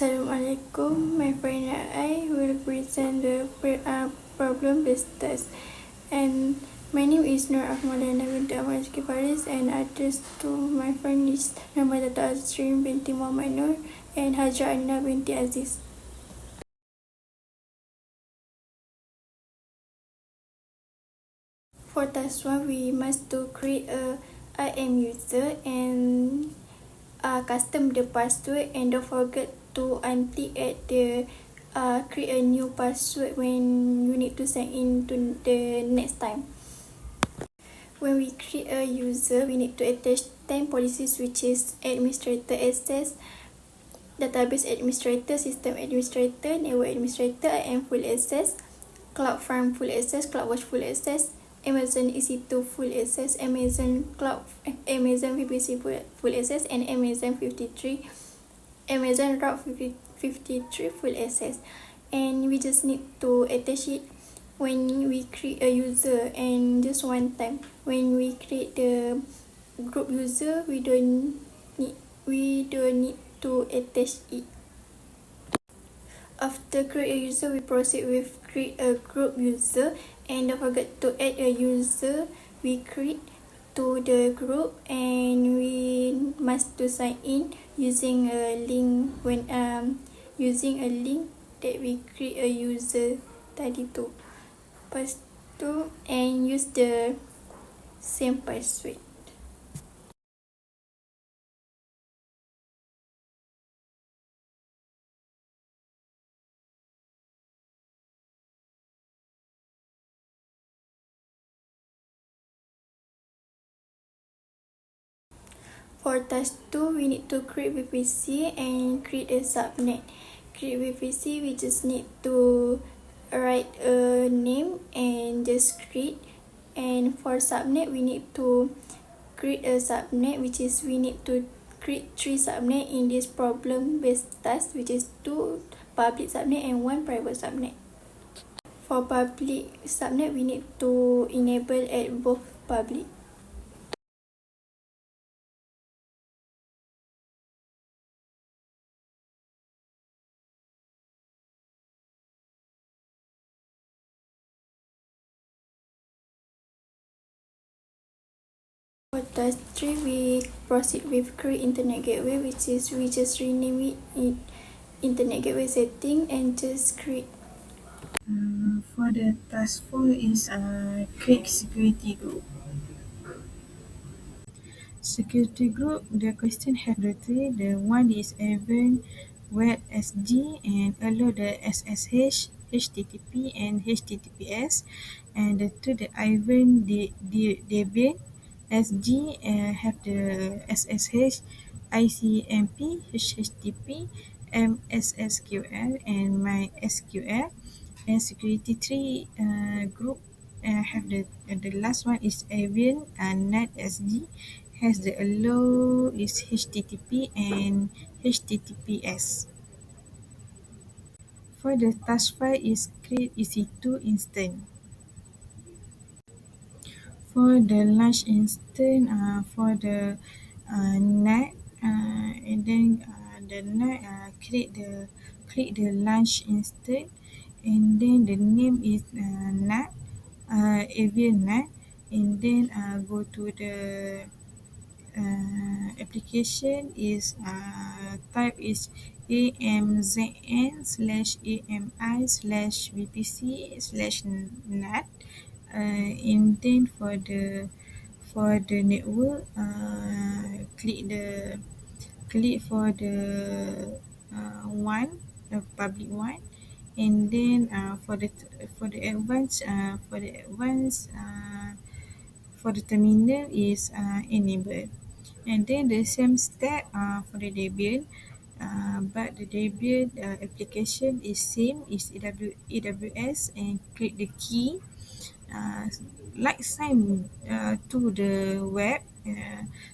Assalamualaikum, my friend and I will present the problem-based test. And my name is Nur Ahmadana binti Ahmad Faris, and address to my friend is Nama Data Azrin binti Muhammad Nur and Hajar Anna binti Aziz. For task 1, we must to create a IM user and custom the password, and don't forget to anti-add the create a new password when you need to sign in to the next time. When we create a user, we need to attach 10 policies, which is administrator access, database administrator, system administrator, network administrator, IM full access, cloud farm full access, CloudWatch full access, Amazon EC2 full access, Amazon VPC full access, and Amazon 53 Amazon Route 53 full access. And we just need to attach it when we create a user, and just one time. When we create the group user, we don't need to attach it. After create a user, we proceed with create a group user, and don't forget to add a user we create to the group, and we must to sign in using a link that we create a user tadi tu. Lepas tu, and use the same password. For task 2, we need to create VPC and create a subnet. Create VPC, we just need to write a name and just create. And for subnet, we need to create a subnet, which is we need to create 3 subnet in this problem-based task, which is 2 public subnet and 1 private subnet. For public subnet, we need to enable at both public. For task 3, we proceed with create internet gateway, which is we just rename it internet gateway setting and just create. For the task 4 is create security group. Security group, the question have the three. The one is event web SG and allow the SSH, HTTP and HTTPS. And the two, the event Debian SG have the SSH, ICMP, HTTP, MSSQL and MySQL. And security 3 group have the last one is Avian and Net SG has the allow is HTTP and HTTPS. For the task 5 is create EC2 instance. For the launch instance, for the NAT, and then the NAT click the launch instance, and then the name is NAT, Avian NAT, and then go to the application is type is amzn/ami/vpc/nat, and then for the network, click for the public one, and then for the advanced for the terminal is enabled. And then the same step for the Debian, but the Debian application is same is AWS, and click the key like sign to the web.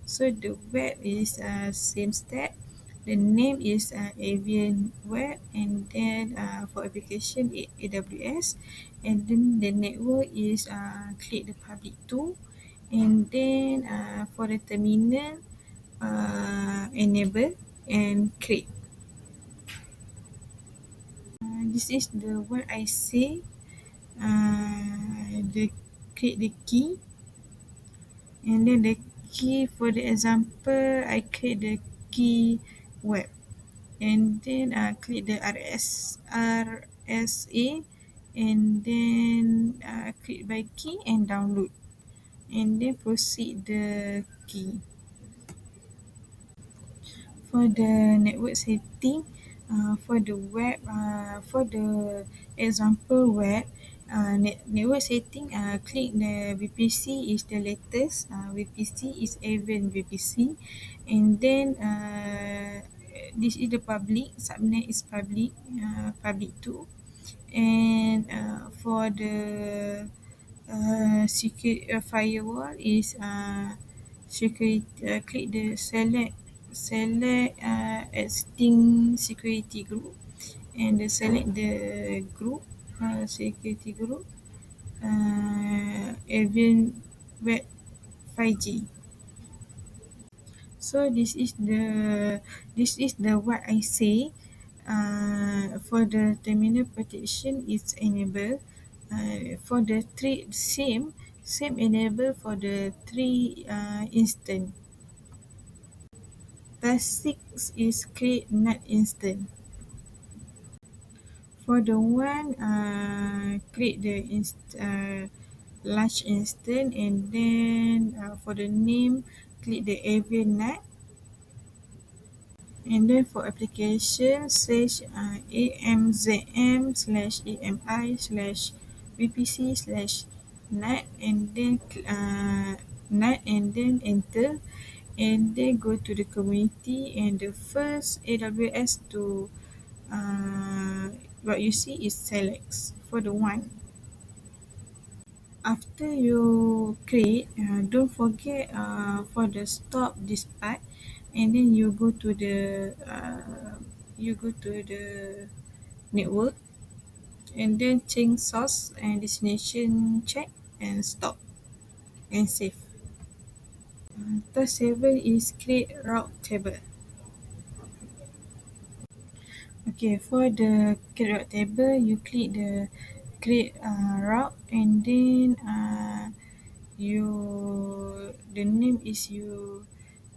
So the web is same step. The name is Avian Web, and then for application AWS, and then the network is click the public 2, and then for the terminal enable and create. This is the what I say. The create the key, and then the key for the example I create the key web, and then click the RSA, and then click by key and download, and then proceed the key. For the network setting, for the web, for the example web, network setting, click the VPC is the latest. VPC is even VPC, and then this is the public. Subnet is public. Public too. And for the secure firewall is security. Click the select extinct security group, and select the group, security group, avian web 5G. So this is the what I say. For the terminal protection is enabled. For the three same enable for the three instant. Task 6 is create not instant. For the one create the large instant, and then for the name click the avian net, and then for application search amzm/ami/vpc/net, and then net, and then enter, and then go to the community, and the first AWS to what you see is select for the one. After you create, don't forget for the stop this part, and then you go to the network, and then change source and destination, check and stop and save. Task 7 is create route table. Okay, for the create route table, you click the create route, and then the name is you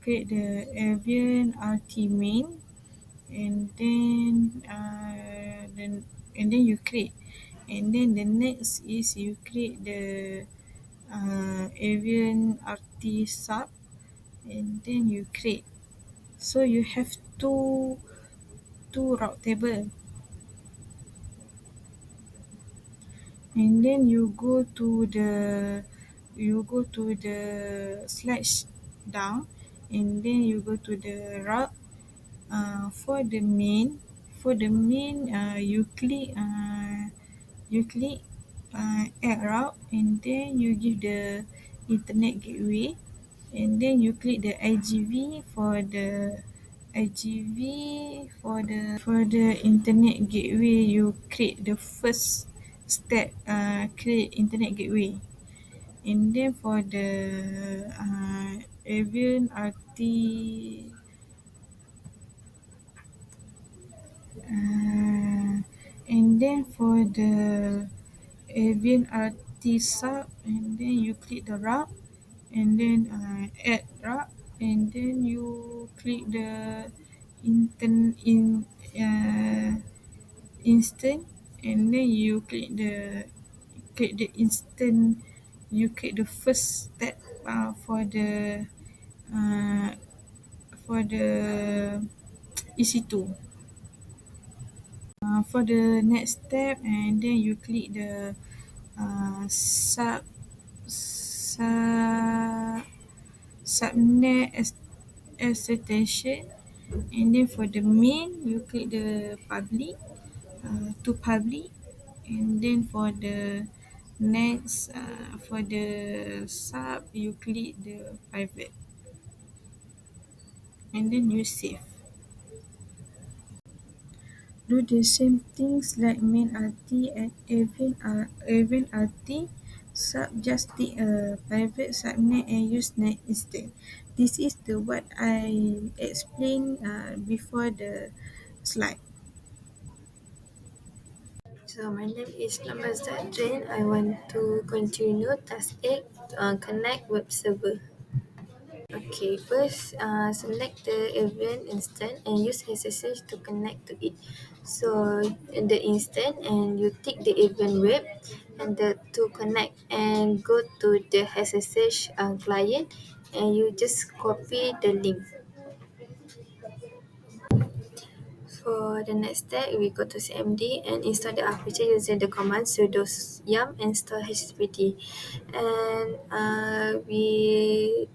create the avian RT main, and then you create, and then the next is you create the avian RT sub, and then you create. So you have two route table, and then you go to the slash down, and then you go to the route. For the main, you click add route, and then you give the internet gateway, and then you click the IGV for the internet gateway. You create the first step, create internet gateway, and then for the avian RT, and then for the avian RT sub, and then you click the route, and then add route, and then you click the instant, and then you click the instant. You click the first step uh, for the EC2. For the next step, and then you click the subnet extension, and then for the main you click the public, to public, and then for the next for the sub you click the private, and then you save. Do the same things like main RT and even RT sub, just take a private subnet and use net instead. This is the what I explained before the slide. So my name is Nama Zadrin. I want to continue task 8, connect web server. Okay, first select the event instance and use SSH to connect to it. So in the instance and you tick the event web and the to connect and go to the SSH client and you just copy the link. For the next step, we go to CMD and install the architecture using the command sudo yum install httpd. And we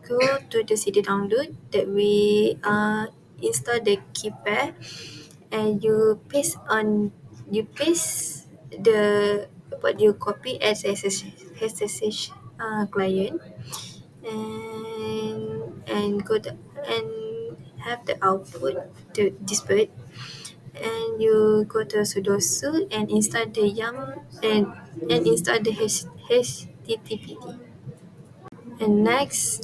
go to the CD download that we install the key pair and you paste the what you copy as SSH client and go to, and have the output to display and you go to sudo su and install the yum and install the httpd. And next,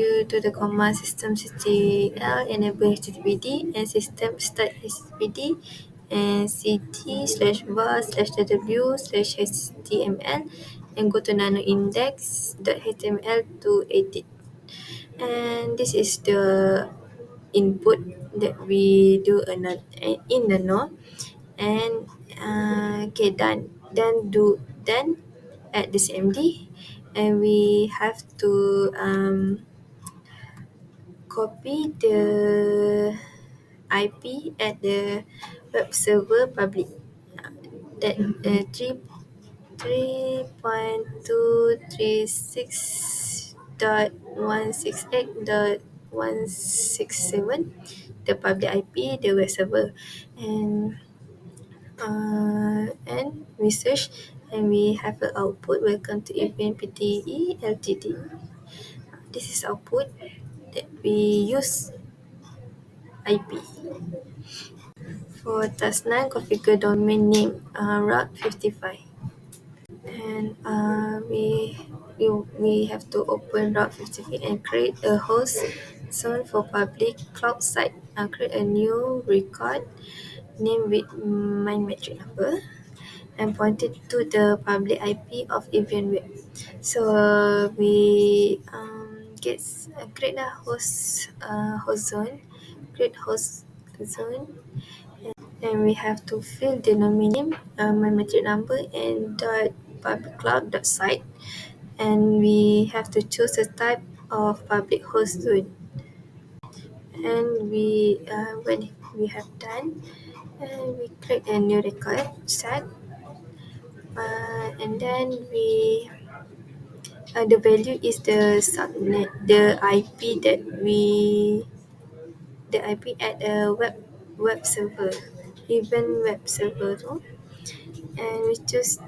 you do the command systemctl enable httpd and system start httpd and cd/var/w/html and go to nanoindex.html to edit. And this is the input that we do in the node. And okay, then at the CMD and we have to copy the IP at the web server public that 3.236.168.167 the public IP the web server. And we search and we have an output welcome to event PTE LTD. This is output that we use IP. For task 9, configure domain name route 55. And we have to open route 55 and create a host zone for public cloud site. Create a new record name with my metric number and point it to the public IP of event web. So we create a host zone, create host zone, and we have to fill the domain name, my metric number, and dot public cloud dot site, and we have to choose the type of public host zone. And when we have done, we create a new record set, and then the value is the subnet, the IP that the IP at a web server, even web server tu. And we just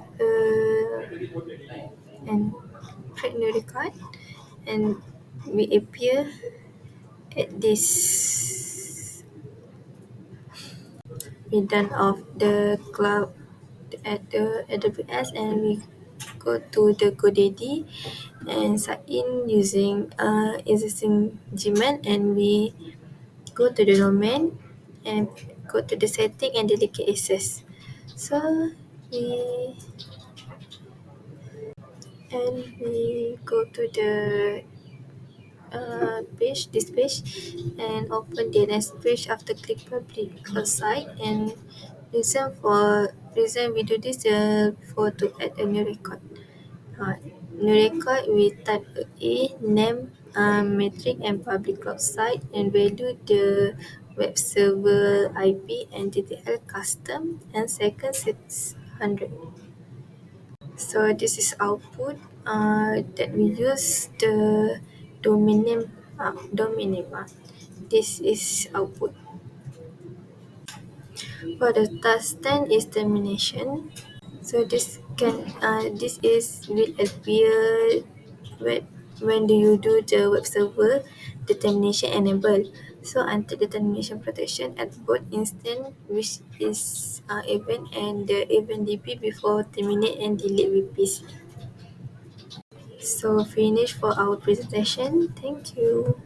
and create new record and we appear at this we turn off the cloud at the AWS and we go to the GoDaddy and sign in using existing Gmail and we go to the domain and go to the setting and delegate access. So we we go to the this page and open the next page after click public site and reason we do this for to add a new record. New record we type a name, metric and public cloud site and value the web server IP and TTL custom and second 600. So this is output that we use the domain name. Domain name. This is output. For the task 10 is termination. So this is will appear when do you do the web server the termination enable. So until the termination protection at both instant which is event and the event DB before terminate and delete VPC. So finish for our presentation. Thank you.